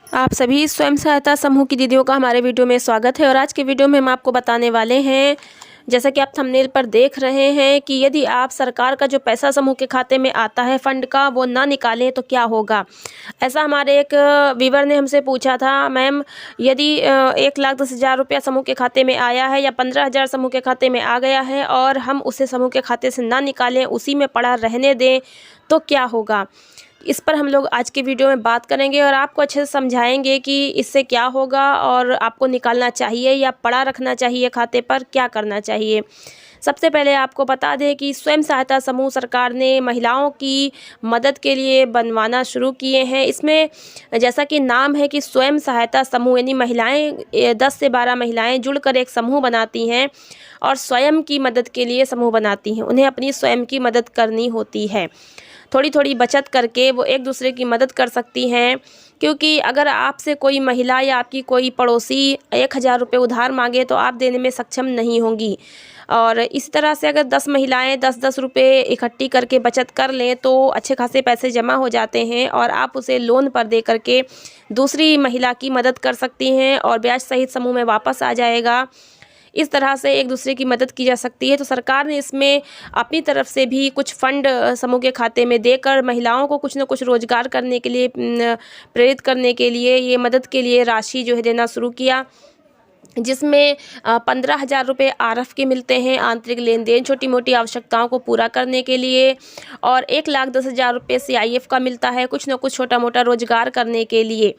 आप सभी स्वयं सहायता समूह की दीदियों का हमारे वीडियो में स्वागत है। और आज के वीडियो में हम आपको बताने वाले हैं, जैसा कि आप थंबनेल पर देख रहे हैं, कि यदि आप सरकार का जो पैसा समूह के खाते में आता है फंड का, वो ना निकालें तो क्या होगा। ऐसा हमारे एक व्यूअर ने हमसे पूछा था, मैम यदि 1,10,000 रुपया समूह के खाते में आया है या 15,000 समूह के खाते में आ गया है और हम उसे समूह के खाते से ना निकालें, उसी में पड़ा रहने दें, तो क्या होगा। इस पर हम लोग आज के वीडियो में बात करेंगे और आपको अच्छे से समझाएंगे कि इससे क्या होगा और आपको निकालना चाहिए या पड़ा रखना चाहिए खाते पर, क्या करना चाहिए। सबसे पहले आपको बता दें कि स्वयं सहायता समूह सरकार ने महिलाओं की मदद के लिए बनवाना शुरू किए हैं। इसमें जैसा कि नाम है कि स्वयं सहायता समूह, यानी महिलाएं 10 से 12 महिलाएं जुड़कर एक समूह बनाती हैं और स्वयं की मदद के लिए समूह बनाती हैं। उन्हें अपनी स्वयं की मदद करनी होती है। थोड़ी थोड़ी बचत करके वो एक दूसरे की मदद कर सकती हैं, क्योंकि अगर आपसे कोई महिला या आपकी कोई पड़ोसी 1,000 रुपये उधार मांगे तो आप देने में सक्षम नहीं होंगी। और इस तरह से अगर 10 महिलाएं 10-10 रुपये इकट्ठी करके बचत कर लें तो अच्छे खासे पैसे जमा हो जाते हैं और आप उसे लोन पर दे करके दूसरी महिला की मदद कर सकती हैं और ब्याज सहित समूह में वापस आ जाएगा। इस तरह से एक दूसरे की मदद की जा सकती है। तो सरकार ने इसमें अपनी तरफ से भी कुछ फंड समूह के खाते में देकर महिलाओं को कुछ न कुछ रोजगार करने के लिए प्रेरित करने के लिए, ये मदद के लिए राशि जो है देना शुरू किया, जिसमें 15,000 रुपये आरएफ के मिलते हैं आंतरिक लेन देन छोटी मोटी आवश्यकताओं को पूरा करने के लिए, और 1,10,000 रुपये सीआईएफ का मिलता है कुछ न कुछ छोटा मोटा रोजगार करने के लिए।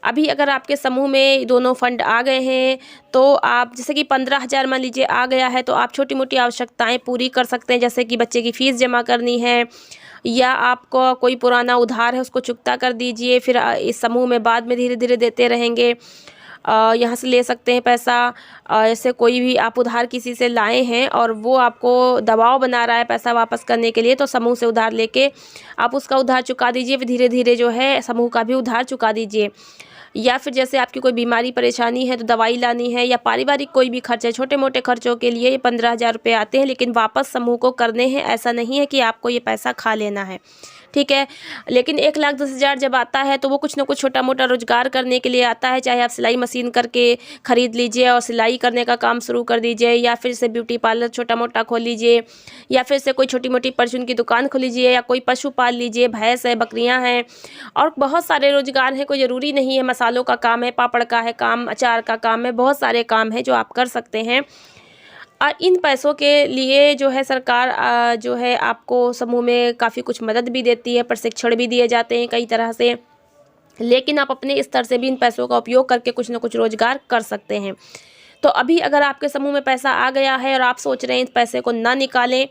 अभी अगर आपके समूह में दोनों फंड आ गए हैं तो आप, जैसे कि 15,000 मान लीजिए आ गया है, तो आप छोटी मोटी आवश्यकताएं पूरी कर सकते हैं, जैसे कि बच्चे की फ़ीस जमा करनी है या आपको कोई पुराना उधार है उसको चुकता कर दीजिए। फिर इस समूह में बाद में धीरे धीरे देते रहेंगे। यहाँ से ले सकते हैं पैसा। ऐसे कोई भी आप उधार किसी से लाए हैं और वो आपको दबाव बना रहा है पैसा वापस करने के लिए, तो समूह से उधार लेके आप उसका उधार चुका दीजिए। फिर धीरे धीरे जो है समूह का भी उधार चुका दीजिए। या फिर जैसे आपकी कोई बीमारी परेशानी है तो दवाई लानी है, या पारिवारिक कोई भी खर्च है, छोटे मोटे खर्चों के लिए ये 15,000 रुपये आते हैं, लेकिन वापस समूह को करने हैं। ऐसा नहीं है कि आपको ये पैसा खा लेना है, ठीक है। लेकिन 1,10,000 जब आता है तो वो कुछ ना कुछ छोटा मोटा रोजगार करने के लिए आता है। चाहे आप सिलाई मशीन करके ख़रीद लीजिए और सिलाई करने का काम शुरू कर दीजिए, या फिर से ब्यूटी पार्लर छोटा मोटा खोल लीजिए, या फिर से कोई छोटी मोटी परचून की दुकान खोल लीजिए, या कोई पशु पाल लीजिए, भैंस है, बकरियां हैं, और बहुत सारे रोजगार हैं। कोई ज़रूरी नहीं है मसालों का काम है, पापड़ का है काम, अचार का काम है, बहुत सारे काम हैं जो आप कर सकते हैं। और इन पैसों के लिए जो है सरकार जो है आपको समूह में काफ़ी कुछ मदद भी देती है, प्रशिक्षण भी दिए जाते हैं कई तरह से। लेकिन आप अपने स्तर से भी इन पैसों का उपयोग करके कुछ ना कुछ रोजगार कर सकते हैं। तो अभी अगर आपके समूह में पैसा आ गया है और आप सोच रहे हैं इस पैसे को ना निकालें,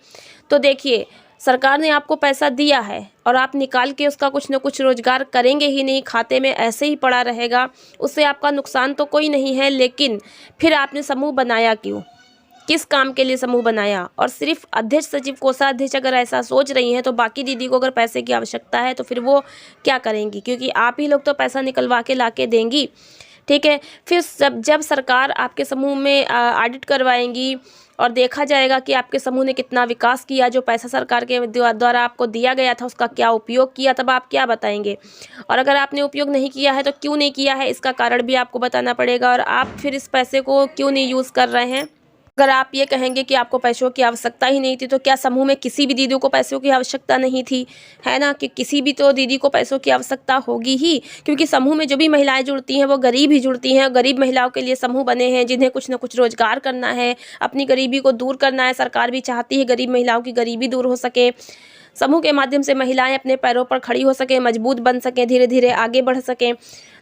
तो देखिए, सरकार ने आपको पैसा दिया है और आप निकाल के उसका कुछ ना कुछ रोजगार करेंगे ही नहीं, खाते में ऐसे ही पड़ा रहेगा। उससे आपका नुकसान तो कोई नहीं है, लेकिन फिर आपने समूह बनाया क्यों, किस काम के लिए समूह बनाया। और सिर्फ अध्यक्ष सचिव कोषाध्यक्ष अगर ऐसा सोच रही हैं, तो बाकी दीदी को अगर पैसे की आवश्यकता है तो फिर वो क्या करेंगी, क्योंकि आप ही लोग तो पैसा निकलवा के ला के देंगी, ठीक है। फिर जब सरकार आपके समूह में ऑडिट करवाएंगी और देखा जाएगा कि आपके समूह ने कितना विकास किया, जो पैसा सरकार के द्वारा आपको दिया गया था उसका क्या उपयोग किया, तब आप क्या बताएंगे। और अगर आपने उपयोग नहीं किया है तो क्यों नहीं किया है, इसका कारण भी आपको बताना पड़ेगा, और आप फिर इस पैसे को क्यों नहीं यूज़ कर रहे हैं। अगर आप ये कहेंगे कि आपको पैसों की आवश्यकता ही नहीं थी, तो क्या समूह में किसी भी दीदी को पैसों की आवश्यकता नहीं थी, है ना, कि किसी भी तो दीदी को पैसों की आवश्यकता होगी ही, क्योंकि समूह में जो भी महिलाएं जुड़ती हैं वो गरीब ही जुड़ती हैं। गरीब महिलाओं के लिए समूह बने हैं, जिन्हें कुछ ना कुछ रोजगार करना है, अपनी गरीबी को दूर करना है। सरकार भी चाहती है गरीब महिलाओं की गरीबी दूर हो सके, समूह के माध्यम से महिलाएं अपने पैरों पर खड़ी हो सकें, मजबूत बन सकें, धीरे धीरे आगे बढ़ सकें।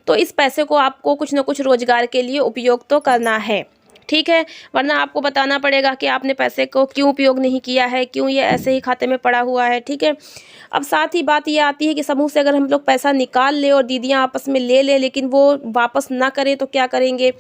तो इस पैसे को आपको कुछ ना कुछ रोजगार के लिए उपयोग तो करना है, ठीक है। वरना आपको बताना पड़ेगा कि आपने पैसे को क्यों उपयोग नहीं किया है, क्यों ये ऐसे ही खाते में पड़ा हुआ है, ठीक है। अब साथ ही बात ये आती है कि समूह से अगर हम लोग पैसा निकाल ले और दीदियां आपस में ले ले, लेकिन वो वापस ना करें, तो क्या करेंगे।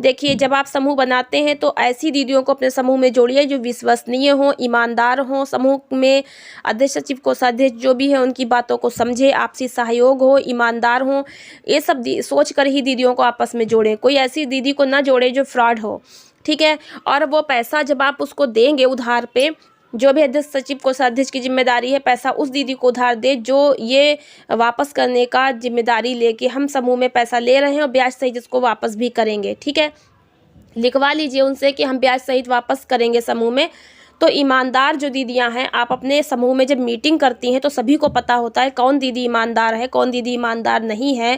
देखिए, जब आप समूह बनाते हैं तो ऐसी दीदियों को अपने समूह में जोड़िए जो विश्वसनीय हों, ईमानदार हों, समूह में अध्यक्ष सचिव कोषाध्यक्ष जो भी है उनकी बातों को समझे, आपसी सहयोग हो, ईमानदार हों। ये सब सोच कर ही दीदियों को आपस में जोड़ें। कोई ऐसी दीदी को ना जोड़े जो फ्रॉड हो, ठीक है। और वो पैसा जब आप उसको देंगे उधार पे, जो भी अध्यक्ष सचिव कोषाध्यक्ष की जिम्मेदारी है, पैसा उस दीदी को उधार दे जो ये वापस करने का जिम्मेदारी लेके हम समूह में पैसा ले रहे हैं और ब्याज सहित इसको वापस भी करेंगे। ठीक है, लिखवा लीजिए उनसे कि हम ब्याज सहित वापस करेंगे समूह में। तो ईमानदार जो दीदियां हैं, आप अपने समूह में जब मीटिंग करती हैं तो सभी को पता होता है कौन दीदी ईमानदार है, कौन दीदी ईमानदार नहीं है।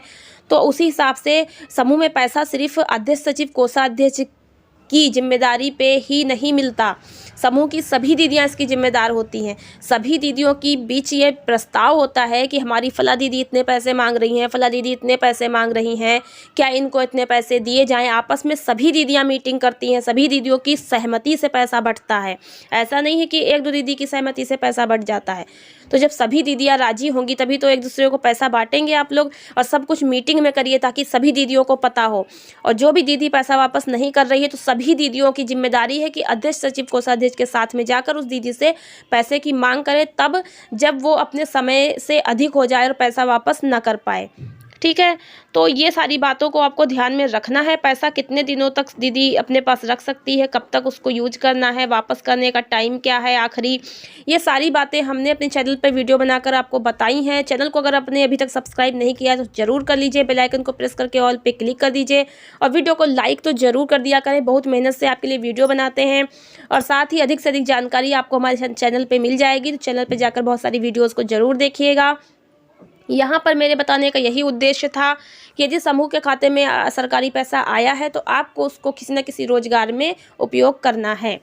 तो उसी हिसाब से समूह में पैसा सिर्फ अध्यक्ष सचिव कोषाध्यक्ष की जिम्मेदारी पे ही नहीं मिलता, समूह की सभी दीदियां इसकी जिम्मेदार होती हैं। सभी दीदियों की बीच ये प्रस्ताव होता है कि हमारी फला दीदी इतने पैसे मांग रही हैं, फला दीदी इतने पैसे मांग रही हैं, क्या इनको इतने पैसे दिए जाएं। आपस में सभी दीदियां मीटिंग करती हैं, सभी दीदियों की सहमति से पैसा बंटता है। ऐसा नहीं है कि एक दो दीदी की सहमति से पैसा बंट जाता है। तो जब सभी दीदियां राजी होंगी तभी तो एक दूसरे को पैसा बांटेंगे आप लोग। और सब कुछ मीटिंग में करिए ताकि सभी दीदियों को पता हो। और जो भी दीदी पैसा वापस नहीं कर रही है तो सभी दीदियों की जिम्मेदारी है कि अध्यक्ष सचिव कोषाध्यक्ष के साथ में जाकर उस दीदी से पैसे की मांग करें, तब जब वो अपने समय से अधिक हो जाए और पैसा वापस न कर पाए। ठीक है, तो ये सारी बातों को आपको ध्यान में रखना है। पैसा कितने दिनों तक दीदी अपने पास रख सकती है, कब तक उसको यूज करना है, वापस करने का टाइम क्या है आखिरी, ये सारी बातें हमने अपने चैनल पे वीडियो बनाकर आपको बताई हैं। चैनल को अगर आपने अभी तक सब्सक्राइब नहीं किया तो ज़रूर कर लीजिए, बेल आइकन को प्रेस करके ऑल पे क्लिक कर दीजिए और वीडियो को लाइक तो ज़रूर कर दिया करें। बहुत मेहनत से आपके लिए वीडियो बनाते हैं और साथ ही अधिक से अधिक जानकारी आपको हमारे चैनल पर मिल जाएगी। तो चैनल पर जाकर बहुत सारी वीडियोज़ को ज़रूर देखिएगा। यहाँ पर मेरे बताने का यही उद्देश्य था कि यदि समूह के खाते में सरकारी पैसा आया है तो आपको उसको किसी न किसी रोजगार में उपयोग करना है।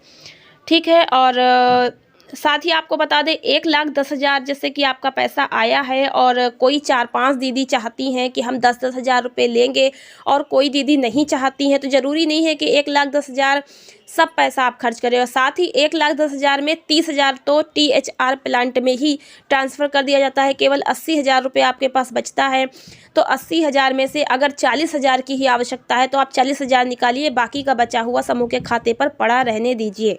ठीक है, और साथ ही आपको बता दें 1,10,000 जैसे कि आपका पैसा आया है और कोई 4-5 दीदी चाहती हैं कि हम 10-10 हज़ार रुपये लेंगे और कोई दीदी नहीं चाहती हैं, तो ज़रूरी नहीं है कि 1,10,000 सब पैसा आप खर्च करें। और साथ ही 1,10,000 में 30,000 तो THR प्लांट में ही ट्रांसफ़र कर दिया जाता है। केवल 80,000 रुपये आपके पास बचता है। तो 80,000 में से अगर 40,000 की ही आवश्यकता है तो आप 40,000 निकालिए, बाकी का बचा हुआ समूह के खाते पर पड़ा रहने दीजिए।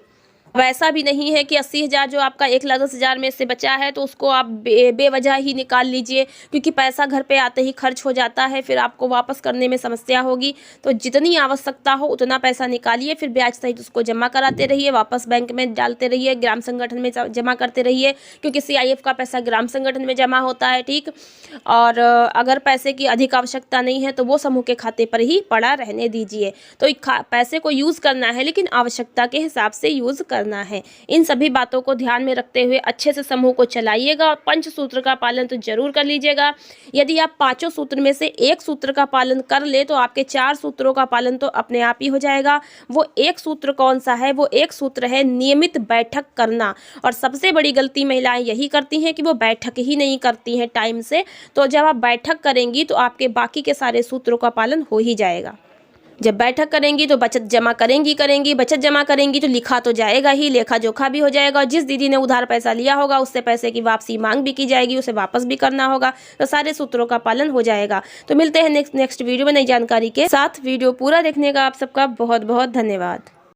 वैसा भी नहीं है कि 80,000 जो आपका 1,10,000 में से बचा है तो उसको आप बेवजह ही निकाल लीजिए, क्योंकि पैसा घर पे आते ही खर्च हो जाता है, फिर आपको वापस करने में समस्या होगी। तो जितनी आवश्यकता हो उतना पैसा निकालिए, फिर ब्याज सहित उसको जमा कराते रहिए, वापस बैंक में डालते रहिए, ग्राम संगठन में जमा करते रहिए, क्योंकि CIF का पैसा ग्राम संगठन में जमा होता है। ठीक, और अगर पैसे की अधिक आवश्यकता नहीं है तो वो समूह के खाते पर ही पड़ा रहने दीजिए। तो पैसे को यूज़ करना है लेकिन आवश्यकता के हिसाब से यूज़ करना है। इन सभी बातों को ध्यान में रखते हुए अच्छे से समूह को चलाइएगा और पंचसूत्र का पालन तो जरूर कर लीजिएगा। यदि आप 5 सूत्र में से एक सूत्र का पालन कर ले तो आपके 4 सूत्रों का पालन तो अपने आप ही हो जाएगा। वो एक सूत्र कौन सा है? वो एक सूत्र है नियमित बैठक करना। और सबसे बड़ी गलती महिलाएं यही करती हैं कि वो बैठक ही नहीं करती हैं टाइम से। तो जब आप बैठक करेंगी तो आपके बाकी के सारे सूत्रों का पालन हो ही जाएगा। जब बैठक करेंगी तो बचत जमा करेंगी, बचत जमा करेंगी तो लिखा तो जाएगा ही, लेखा जोखा भी हो जाएगा। और जिस दीदी ने उधार पैसा लिया होगा उससे पैसे की वापसी मांग भी की जाएगी, उसे वापस भी करना होगा। तो सारे सूत्रों का पालन हो जाएगा। तो मिलते हैं नेक्स्ट वीडियो में नई जानकारी के साथ। वीडियो पूरा देखने का आप सबका बहुत बहुत धन्यवाद।